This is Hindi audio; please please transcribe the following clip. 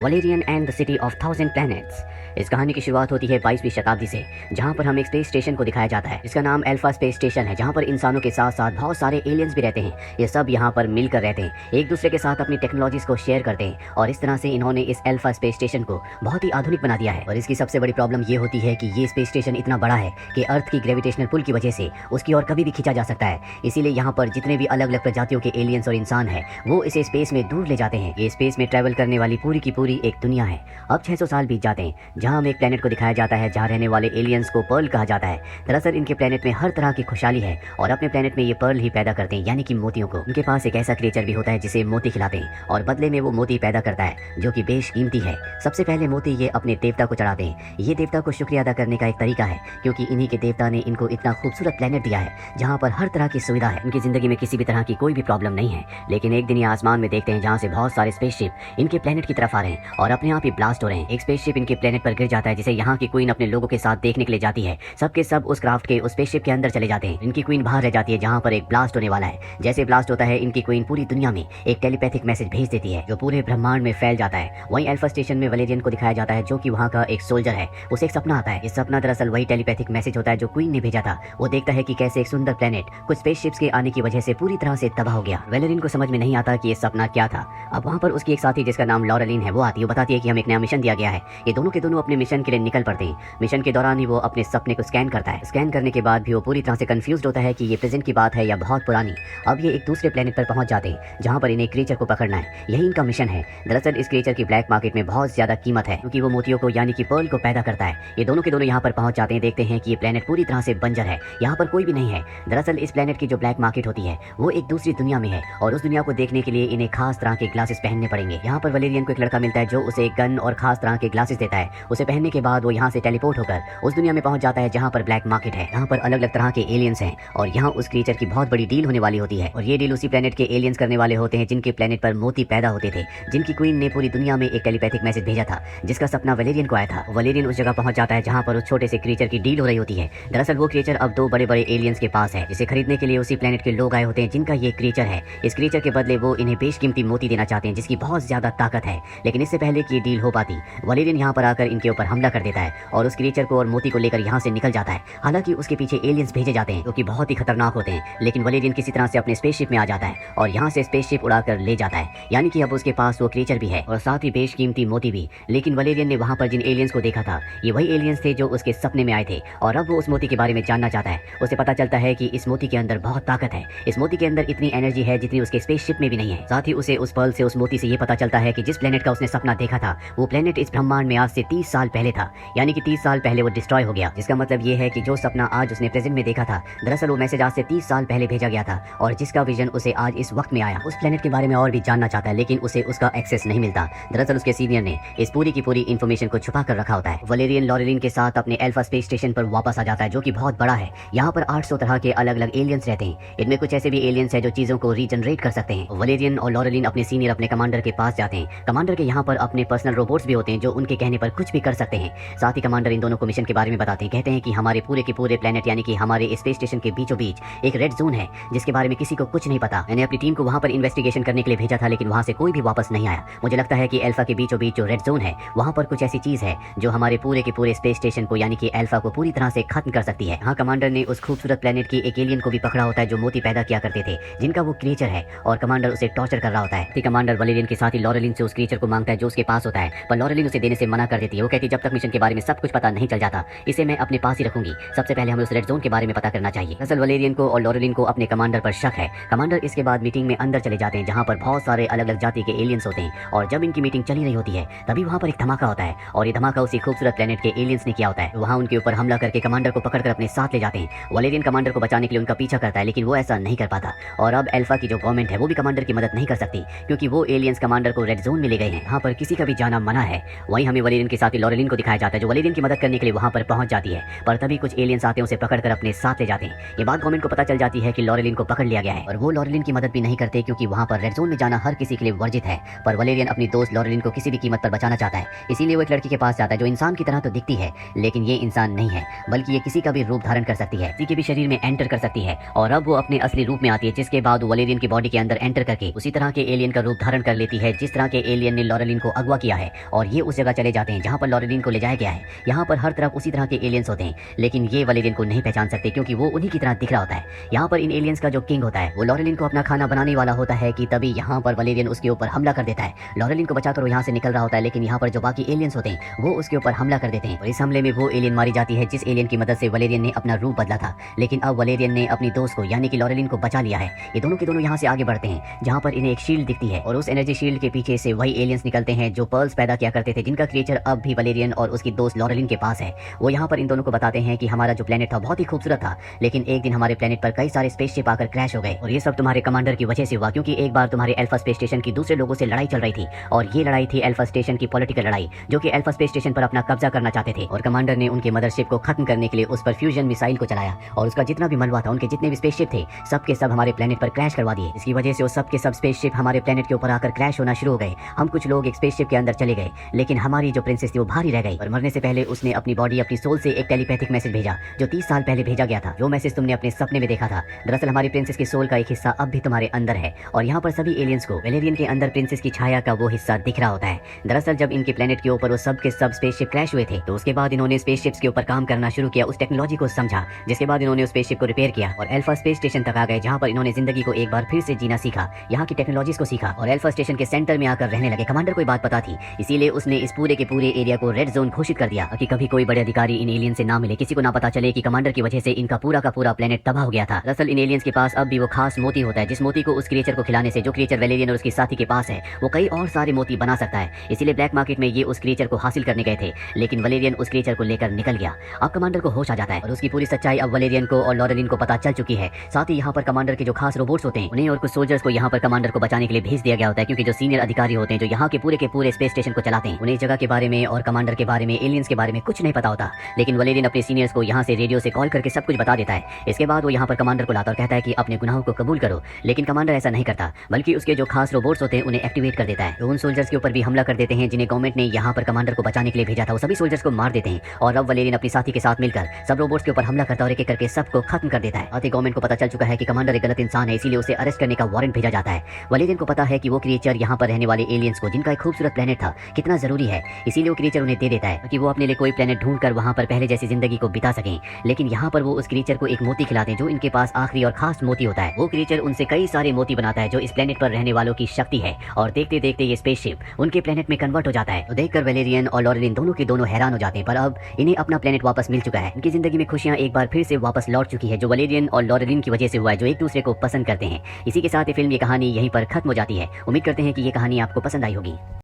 Valerian and the city of thousand planets. इस कहानी की शुरुआत होती है 22वीं शताब्दी से, जहां पर हमें एक स्पेस स्टेशन को दिखाया जाता है। इसका नाम अल्फा स्पेस स्टेशन है, जहां पर इंसानों के साथ साथ बहुत सारे एलियंस भी रहते हैं। ये सब यहां पर मिलकर रहते हैं, एक दूसरे के साथ अपनी टेक्नोलॉजीज को शेयर करते हैं और इस तरह से इन्होंने इस अल्फा स्पेस स्टेशन को बहुत ही आधुनिक बना दिया है। और इसकी सबसे बड़ी प्रॉब्लम ये होती है कि ये स्पेस स्टेशन इतना बड़ा है कि अर्थ की ग्रेविटेशनल पुल की वजह से उसकी ओर कभी भी खींचा जा सकता है। इसीलिए यहाँ पर जितने भी अलग अलग प्रजातियों के एलियंस और इंसान है वो इसे स्पेस में दूर ले जाते हैं। ये स्पेस में ट्रैवल करने वाली पूरी की पूरी एक दुनिया है। अब 600 साल बीत जाते हैं, जहां हमें एक प्लेनेट को दिखाया जाता है जहां रहने वाले एलियंस को पर्ल कहा जाता है। दरअसल इनके प्लेनेट में हर तरह की खुशहाली है और अपने प्लेनेट में ये पर्ल ही पैदा करते हैं, यानी कि मोतियों को। उनके पास एक ऐसा क्रिएचर भी होता है जिसे मोती खिलाते हैं और बदले में वो मोती पैदा करता है जो कि बेशकीमती है। सबसे पहले मोती ये अपने देवता को चढ़ाते हैं। ये देवता को शुक्रिया अदा करने का एक तरीका है, क्योंकि इन्हीं के देवता ने इनको इतना खूबसूरत प्लेनेट दिया है जहाँ पर हर तरह की सुविधा है। उनकी जिंदगी में किसी भी तरह की कोई भी प्रॉब्लम नहीं है। लेकिन एक दिन ये आसमान में देखते हैं जहाँ से बहुत सारे स्पेसशिप इनके प्लेनेट की तरफ आ रहे हैं और अपने आप ही ब्लास्ट हो रहे हैं। एक स्पेसशिप इनके प्लेनेट पर गिर जाता है, जिसे यहाँ की क्वीन अपने लोगों के साथ देखने के लिए जाती है। सबके सब उस क्राफ्ट के उस स्पेसशिप के अंदर चले जाते हैं। इनकी क्वीन बाहर रह जाती है जहाँ पर एक ब्लास्ट होने वाला है। जैसे ब्लास्ट होता है, इनकी क्वीन पूरी दुनिया में एक टेलीपैथिक मैसेज भेज देती है जो पूरे ब्रह्मांड में फैल जाता है। वहीं अल्फा स्टेशन में वलेरियन को दिखाया जाता है जो कि वहाँ का एक सोल्जर है। उसे एक सपना आता है। इस सपना दरअसल वही टेलीपैथिक मैसेज होता है जो क्वीन ने भेजा था। वो देखता है कि कैसे एक सुंदर प्लेनेट कुछ स्पेसशिप्स के आने की वजह से पूरी तरह से तबाह हो गया। वलेरियन को समझ में नहीं आता कि ये सपना क्या था। अब वहाँ पर उसकी एक साथी जिसका नाम लॉरेलिन है वो आती है। वो बताती है कि हमें एक नया मिशन दिया गया है। ये दोनों के दोनों अपने मिशन के लिए निकल पड़ते हैं। मिशन के दौरान ही वो अपने सपने को स्कैन करता है। स्कैन करने के बाद भी वो पूरी तरह से कंफ्यूज्ड होता है कि ये प्रेजेंट की बात है या बहुत पुरानी। अब ये एक दूसरे प्लेनेट पर पहुंच जाते हैं जहां पर इन्हें क्रीचर को पकड़ना है। यही इनका मिशन है। दरअसल इस क्रीचर की ब्लैक मार्केट में बहुत ज्यादा कीमत है, क्योंकि वो मोतियों को यानी कि पर्ल को पैदा करता है। ये दोनों के दोनों यहाँ पर पहुंच जाते हैं। देखते हैं कि ये प्लेनेट पूरी तरह से बंजर है, यहाँ पर कोई भी नहीं है। दरअसल इस प्लेनेट की जो ब्लैक मार्केट होती है वो एक दूसरी दुनिया में है और उस दुनिया को देखने के लिए इन्हें खास तरह के ग्लासेस पहनने पड़ेंगे। यहाँ पर वलेरियन को एक लड़का मिलता है जो उसे एक गन और खास तरह के ग्लासेस देता है। उसे पहनने के बाद वो यहाँ से टेलीपोर्ट होकर उस दुनिया में पहुंच जाता है जहाँ पर ब्लैक मार्केट है। यहाँ पर अलग अलग तरह के एलियंस हैं और यहाँ उस क्रीचर की बहुत बड़ी डील होने वाली होती है। और ये डील उसी प्लेनेट के एलियंस करने वाले होते हैं जिनके प्लेनेट पर मोती पैदा होते थे, जिनकी क्वीन ने पूरी दुनिया में एक टेलीपैथिक मैसेज भेजा था जिसका सपना वलेरियन को आया था। वलेरियन उस जगह पहुंच जाता है जहाँ पर उस छोटे से क्रीचर की डील हो रही होती है। दरअसल वो क्रीचर अब दो बड़े बड़े एलियंस के पास है, जिसे खरीदने के लिए उसी प्लेनेट के लोग आए होते हैं जिनका ये क्रीचर है। इस क्रीचर के बदले वो इन्हें बेशकीमती मोती देना चाहते हैं जिसकी बहुत ज्यादा ताकत है। लेकिन इससे पहले कि ये डील हो पाती, वलेरियन यहाँ पर आकर इनके ऊपर हमला कर देता है और उस क्रीचर को और मोती को लेकर यहाँ से निकल जाता है। हालांकि उसके पीछे एलियंस भेजे जाते हैं जो कि बहुत ही खतरनाक होते हैं, लेकिन वलेरियन किसी तरह से अपने स्पेसशिप में आ जाता है और यहाँ से स्पेसशिप उड़ाकर ले जाता है। यानी कि अब उसके पास वो क्रीचर भी है और साथ ही बेशकीमती मोती भी। लेकिन वलेरियन ने वहाँ पर जिन एलियंस को देखा था ये वही एलियंस थे जो उसके सपने में आए थे और अब वो उस मोती के बारे में जानना चाहता है। उसे पता चलता है कि इस मोती के अंदर बहुत ताकत है। इस मोती के अंदर इतनी एनर्जी है जितनी उसके स्पेसशिप में भी नहीं है। साथ ही उसे उस पर्ल से, उस मोती से ये पता चलता है कि जिस प्लेनेट का उसने सपना देखा था वो प्लेनेट इस ब्रह्मांड में आज से 30 साल पहले था। यानी कि 30 साल पहले वो डिस्ट्रॉय हो गया, जिसका मतलब ये है कि जो सपना आज उसने प्रेजेंट में देखा था दरअसल वो मैसेज आज से 30 साल पहले भेजा गया था और जिसका विजन उसे आज इस वक्त में आया। उस प्लेनेट के बारे में और भी जानना चाहता है लेकिन उसे उसका एक्सेस नहीं मिलता। दरअसल उसके सीनियर ने इस पूरी की पूरी इन्फॉर्मेशन को छुपा कर रखा होता है। वलेरियन लॉरेलिन के साथ अपने अल्फा स्पेस स्टेशन पर वापस आ जाता है जो कि बहुत बड़ा है। यहाँ पर 800 तरह के अलग अलग एलियंस रहते हैं। इनमें कुछ ऐसे भी एलियंस हैं जो चीजों को रीजनरेट कर सकते हैं। वलेरियन और लॉरेलिन अपने सीनियर, अपने कमांडर के पास जाते हैं। कमांडर के यहाँ पर अपने पर्सनल रोबोट्स भी होते हैं जो उनके कहने पर कुछ भी कर सकते हैं। साथ ही कमांडर इन दोनों को मिशन के बारे में बताते हैं। कहते हैं कि हमारे पूरे के पूरे प्लेनेट यानी कि हमारे स्पेस स्टेशन के बीचों बीच एक रेड जोन है जिसके बारे में किसी को कुछ नहीं पता। मैंने अपनी टीम को वहाँ पर इन्वेस्टिगेशन करने के लिए भेजा था लेकिन वहाँ से कोई भी वापस नहीं आया। मुझे लगता है कि अल्फा के बीचों बीच जो रेड जोन है वहाँ पर कुछ ऐसी चीज है जो हमारे पूरे के पूरे स्पेस स्टेशन को यानी कि अल्फा को पूरी तरह से खत्म कर सकती है। हाँ, कमांडर ने उस खूबसूरत प्लेनेट की एक एलियन को भी पकड़ा होता है जो मोती पैदा किया करते थे, जिनका वो क्रीचर है और कमांडर उसे टॉर्चर कर रहा होता है। कमांडर वलेरियन के साथ ही लॉरेलिन से उस क्रीचर को मांगता है जो उसके पास होता है, पर लॉरेलिन उसे देने से मना कर देती है। वो कहती है जब तक मिशन के बारे में सब कुछ पता नहीं चल जाता इसे मैं अपने पास ही रखूंगी। सबसे पहले हमें उस रेड जोन के बारे में पता करना चाहिए। दरअसल वलेरियन को और लॉरेलिन को अपने कमांडर पर शक है। कमांडर इसके बाद मीटिंग में अंदर चले जाते हैं जहाँ पर बहुत सारे अलग अलग जाति के एलियंस होते हैं और जब इनकी मीटिंग चली रही होती है तभी वहाँ पर एक धमाका होता है और ये धमाका उसी खूबसूरत प्लेनेट के एलियंस ने किया होता है। वहाँ उनके ऊपर हमला करके कमांडर को पकड़कर अपने साथ ले जाते हैं। वलेरियन कमांडर को बचाने के लिए उनका पीछा करता है लेकिन वो ऐसा नहीं कर पाता और अब अल्फा की जो गवर्नमेंट है वो भी कमांडर की मदद नहीं कर सकती क्योंकि वो एलियंस कमांडर को रेड जोन में ले गए हैं। यहाँ पर किसी का भी जाना मना है। वहीं हमें वलेरियन के साथ ही लॉरेलिन को दिखाया जाता है जो वलेरियन की मदद करने के लिए वहाँ पर पहुंच जाती है, पर तभी कुछ एलियंस आते हैं उसे पकड़कर अपने साथ ले जाते हैं। ये बात गवर्नमेंट को पता चल जाती है कि लॉरेलिन को पकड़ लिया गया है और वो लॉरेलिन की मदद भी नहीं करते क्योंकि वहाँ पर रेड जोन में जाना हर किसी के लिए वर्जित है। पर वलेरियन अपनी दोस्त लॉरेलिन को किसी भी कीमत पर बचाना चाहता है, इसीलिए वो एक लड़की के पास जाता है जो इंसान की तरह तो दिखती है लेकिन ये इंसान नहीं है बल्कि ये किसी का भी रूप धारण कर सकती है, किसी के भी शरीर में एंटर कर सकती है और अब वो अपने असली रूप में आती है, जिसके बाद वलेरियन की बॉडी के अंदर एंटर करके उसी तरह के एलियन का रूप धारण कर लेती है जिस तरह के एलियन ने लॉरेलिन लॉरेलिन को अगवा किया है और ये उस जगह चले जाते हैं जहाँ पर लॉरेलिन को ले जाया गया है। यहाँ पर हर तरफ उसी तरह के एलियंस होते हैं, लेकिन ये वलेरियन को नहीं पहचान सकते क्योंकि वो उन्हीं की तरह दिख रहा होता है। यहाँ पर इन एलियंस का जो किंग होता है वो लॉरेलिन को अपना खाना बनाने वाला होता है कि तभी यहाँ पर वलेरियन उसके ऊपर हमला कर देता है। लॉरेलिन को बचाकर वो यहाँ से निकल रहा होता है, लेकिन यहाँ पर जो बाकी एलियंस होते हैं वो उसके ऊपर हमला कर देते हैं और इस हमले में वो एलियन मारी जाती है जिस एलियन की मदद से वलेरियन ने अपना रूप बदला था। लेकिन अब वलेरियन ने अपनी दोस्त को यानी कि लॉरेलिन को बचा लिया है। ये दोनों के दोनों यहाँ से आगे बढ़ते हैं जहाँ पर इन्हें एक शील्ड दिखती है और उस एनर्जी शील्ड के पीछे से वही एलियंस निकलते हैं जो पर्ल्स पैदा किया करते थे, जिनका क्रिएचर अब भी वलेरियन और उसकी दोस्त लॉरेलिन के पास है। वो यहाँ पर इन दोनों को बताते हैं कि हमारा जो प्लेनेट था बहुत ही खूबसूरत था, लेकिन एक दिन हमारे प्लेनेट पर कई सारे स्पेसशिप आकर क्रैश हो गए और ये सब तुम्हारे कमांडर की वजह से हुआ, क्योंकि एक बार तुम्हारे अल्फा स्पेस स्टेशन की दूसरे लोगों से लड़ाई चल रही थी और ये लड़ाई थी अल्फा स्टेशन की पॉलिटिकल लड़ाई, जो कि अल्फा स्पेस स्टेशन पर अपना कब्जा करना चाहते थे और कमांडर ने उनके मदरशिप को खत्म करने के लिए उस पर फ्यूजन मिसाइल को चलाया और उसका जितना भी मलबा था, उनके जितने भी स्पेसशिप थे, सब के सब हमारे प्लेनेट पर क्रैश करवा दिए। इसकी वजह से वो सब के सब स्पेसशिप हमारे प्लेनेट के ऊपर आकर क्रैश होना शुरू हो गए। हम कुछ लोग एक स्पेसशिप के अंदर चले गए, लेकिन हमारी जो प्रिंसेस थी वो भारी रह गई और मरने से पहले उसने अपनी बॉडी अपनी सोल से एक टेलीपैथिक मैसेज भेजा जो 30 साल पहले भेजा गया था। जो मैसेज तुमने अपने सपने में देखा था, दरअसल हमारी प्रिंसेस की सोल का एक हिस्सा अब भी तुम्हारे अंदर है और यहाँ पर सभी एलियंस को वलेरियन के अंदर प्रिंसेस की छाया का वो हिस्सा दिख रहा होता है। दरअसल जब इनके प्लेनेट के ऊपर वो सब के सब स्पेसशिप क्रैश हुए थे तो उसके बाद इन्होंने स्पेसशिप्स के ऊपर काम करना शुरू किया, उस टेक्नोलॉजी को समझा, जिसके बाद इन्होंने उस स्पेसशिप को रिपेयर किया और अल्फा स्पेस स्टेशन तक आ गए, जहाँ पर इन्होंने जिंदगी को एक बार फिर से जीना सीखा, यहाँ की टेक्नोलॉजीज को सीखा और अल्फा स्टेशन के सेंटर में आकर रहने लगे। कमांडर को बात पता थी, इसीलिए उसने इस पूरे के पूरे एरिया को रेड जोन घोषित कर दिया कि कभी कोई बड़े अधिकारी इन एलियन से ना मिले, किसी को ना पता चले कि कमांडर की वजह से इनका पूरा का पूरा प्लेनेट तबाह हो गया था। दरअसल इन एलियंस के पास अब भी वो खास मोती होता है, जिस मोती को उस क्रिएचर को खिलाने से जो क्रिएचर वलेरियन और उसके साथी के पास है वो कई और सारे मोती बना सकता है। इसीलिए ब्लैक मार्केट में ये उस क्रिएचर को हासिल करने गए थे, लेकिन वलेरियन उस क्रिएचर को लेकर निकल गया। अब कमांडर को होश आ जाता है और उसकी पूरी सच्चाई अब वलेरियन को और लॉरेलिन को पता चल चुकी है। साथ ही यहाँ पर कमांडर के जो खास रोबोट्स होते हैं उन्हें और कुछ सोल्जर्स को यहाँ पर कमांडर को बचाने के लिए भेज दिया गया होता है, क्योंकि जो सीनियर अधिकारी होते हैं जो यहाँ के पूरे स्पेस स्टेशन को चलाते हैं उन्हें इस जगह के बारे में और कमांडर के बारे में, एलियंस के बारे में कुछ नहीं पता होता। लेकिन वलेरियन अपने सीनियर्स को यहाँ से रेडियो से कॉल करके सब कुछ बता देता है। इसके बाद वो यहाँ पर कमांडर को लाता और कहता है कि अपने गुनाहों को कबूल करो, लेकिन कमांडर ऐसा नहीं करता, बल्कि उसके जो खास रोबोट्स होते हैं उन्हें एक्टिवेट कर देता है। तो उन सोल्जर्स के ऊपर भी हमला कर देते हैं जिन्हें गवर्नमेंट ने यहाँ पर कमांडर को बचाने के लिए भेजा था, वो सभी सोल्जर्स को मार देते हैं और अब वलेरियन अपने साथी के साथ मिलकर सब रोबोट्स के ऊपर हमला करता और एक एक करके सबको खत्म कर देता है। आते गवर्नमेंट को पता चल चुका है कि कमांडर एक गलत इंसान है, इसीलिए उसे अरेस्ट करने का वारंट भेजा जाता है। वलेरियन को पता है कि वो क्रिएचर यहाँ पर रहने वाले एलियंस को, जिनका एक खूबसूरत प्लेनेट था, कितना जरूरी है, इसीलिए वो क्रिएचर उन्हें दे देता है कि वो अपने लिए कोई प्लेनेट ढूंढकर वहाँ पर पहले जैसी जिंदगी को बिता सकें। लेकिन यहाँ पर वो उस क्रिएचर को एक मोती खिलाते हैं जो इनके पास आखिरी और खास मोती होता है। वो क्रिएचर उनसे कई सारे मोती बनाता है जो इस प्लेनेट पर रहने वालों की शक्ति है और देखते देखते ये स्पेसशिप उनके प्लेनेट में कन्वर्ट हो जाता है। तो देखकर वलेरियन और लॉरेलिन दोनों के दोनों हैरान हो जाते हैं, पर अब इन्हें अपना प्लेनेट वापस मिल चुका है। इनकी जिंदगी में खुशियां एक बार फिर से वापस लौट चुकी है, जो वलेरियन और लॉरेलिन की वजह से हुआ है, जो एक दूसरे को पसंद करते हैं। इसी के साथ ये फिल्म, ये कहानी यहीं पर खत्म हो जाती है। उम्मीद करते हैं कि ये कहानी आपको पसंद आई होगी।